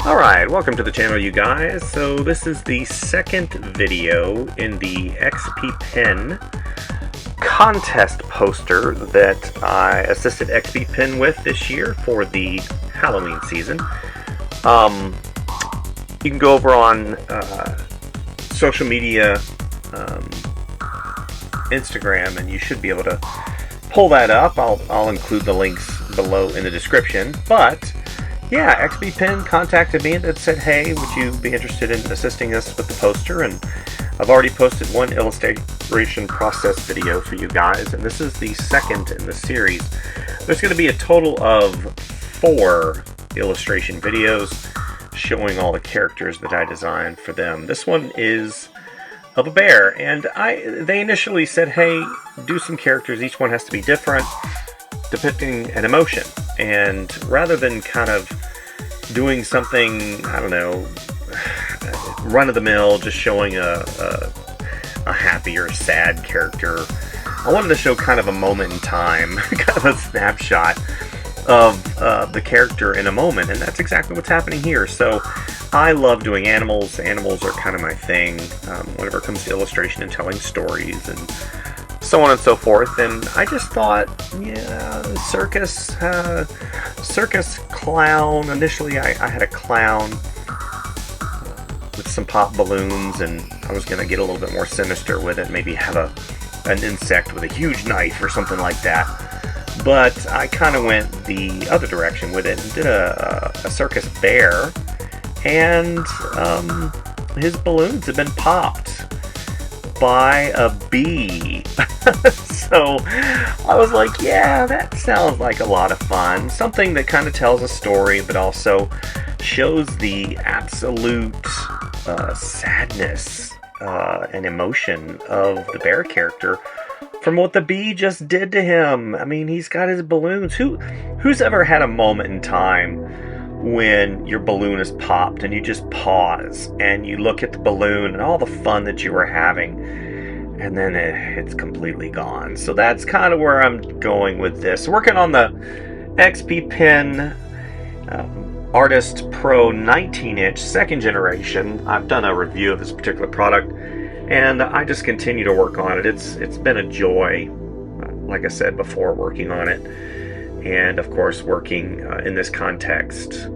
Alright, welcome to the channel, you guys. So this is the second video in the XPPen contest poster that I assisted XPPen with this year for the Halloween season. You can go over on social media, Instagram, and you should be able to pull that up. I'll include the links below in the description. But yeah, XPPen contacted me and said, hey, would you be interested in assisting us with the poster? And I've already posted one illustration process video for you guys, and this is the second in the series. There's going to be a total of 4 illustration videos showing all the characters that I designed for them. This one is of a bear, and they initially said, hey, do some characters, each one has to be different, depicting an emotion. And rather than kind of doing something, I don't know, run-of-the-mill, just showing a happy or sad character, I wanted to show kind of a moment in time, kind of a snapshot of the character in a moment, and that's exactly what's happening here. So I love doing animals. Animals are kind of my thing whenever it comes to illustration and telling stories and so on and so forth. And I just thought, yeah, circus clown. Initially I had a clown with some pop balloons, and I was going to get a little bit more sinister with it, maybe have an insect with a huge knife or something like that. But I kind of went the other direction with it and did a circus bear, and his balloons have been popped by a bee. So I was like, yeah, that sounds like a lot of fun. Something that kind of tells a story, but also shows the absolute sadness and emotion of the bear character from what the bee just did to him. I mean, he's got his balloons. Who's ever had a moment in time when your balloon is popped and you just pause and you look at the balloon and all the fun that you were having, and then it's completely gone? So that's kind of where I'm going with this. Working on the XPPen Artist Pro 19-inch second generation. I've done a review of this particular product, and I just continue to work on it. It's been a joy, like I said before, working on it, and of course working in this context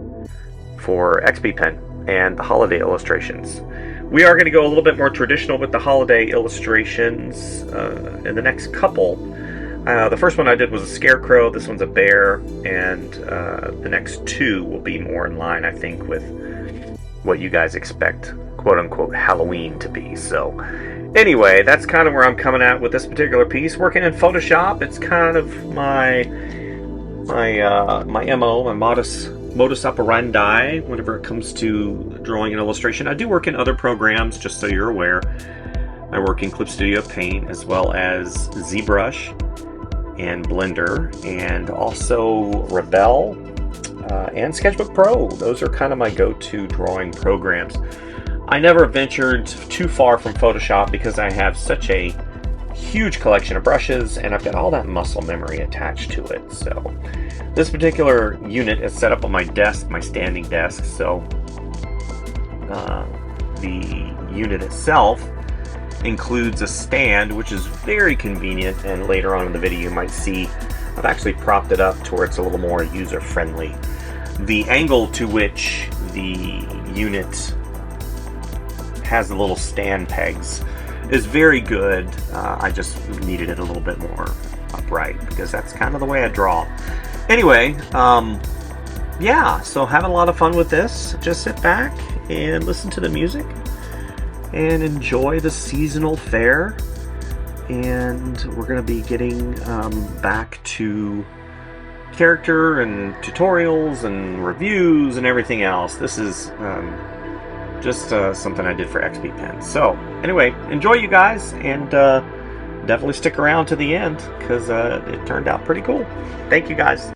for XPPen and the holiday illustrations. We are going to go a little bit more traditional with the holiday illustrations in the next couple. The first one I did was a scarecrow, this one's a bear, and the next 2 will be more in line, I think, with what you guys expect, quote-unquote, Halloween to be. So anyway, that's kind of where I'm coming at with this particular piece. Working in Photoshop, it's kind of my MO, my modus operandi whenever it comes to drawing an illustration. I do work in other programs, just so you're aware. I work in Clip Studio Paint, as well as ZBrush and Blender, and also Rebel and Sketchbook Pro. Those are kind of my go-to drawing programs. I never ventured too far from Photoshop because I have such a huge collection of brushes, and I've got all that muscle memory attached to it. So this particular unit is set up on my desk, my standing desk. So the unit itself includes a stand, which is very convenient, and later on in the video you might see I've actually propped it up to where it's a little more user-friendly. The angle to which the unit has the little stand pegs is very good. I just needed it a little bit more upright because that's kind of the way I draw. Anyway, yeah, so having a lot of fun with this. Just sit back and listen to the music and enjoy the seasonal fare. And we're going to be getting back to character and tutorials and reviews and everything else. This is just something I did for XPPen. So anyway, enjoy, you guys, and definitely stick around to the end because it turned out pretty cool. Thank you, guys.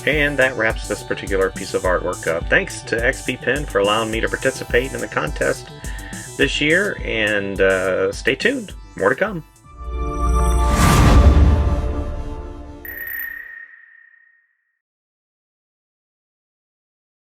And that wraps this particular piece of artwork up. Thanks to XPPen for allowing me to participate in the contest this year, and stay tuned. More to come.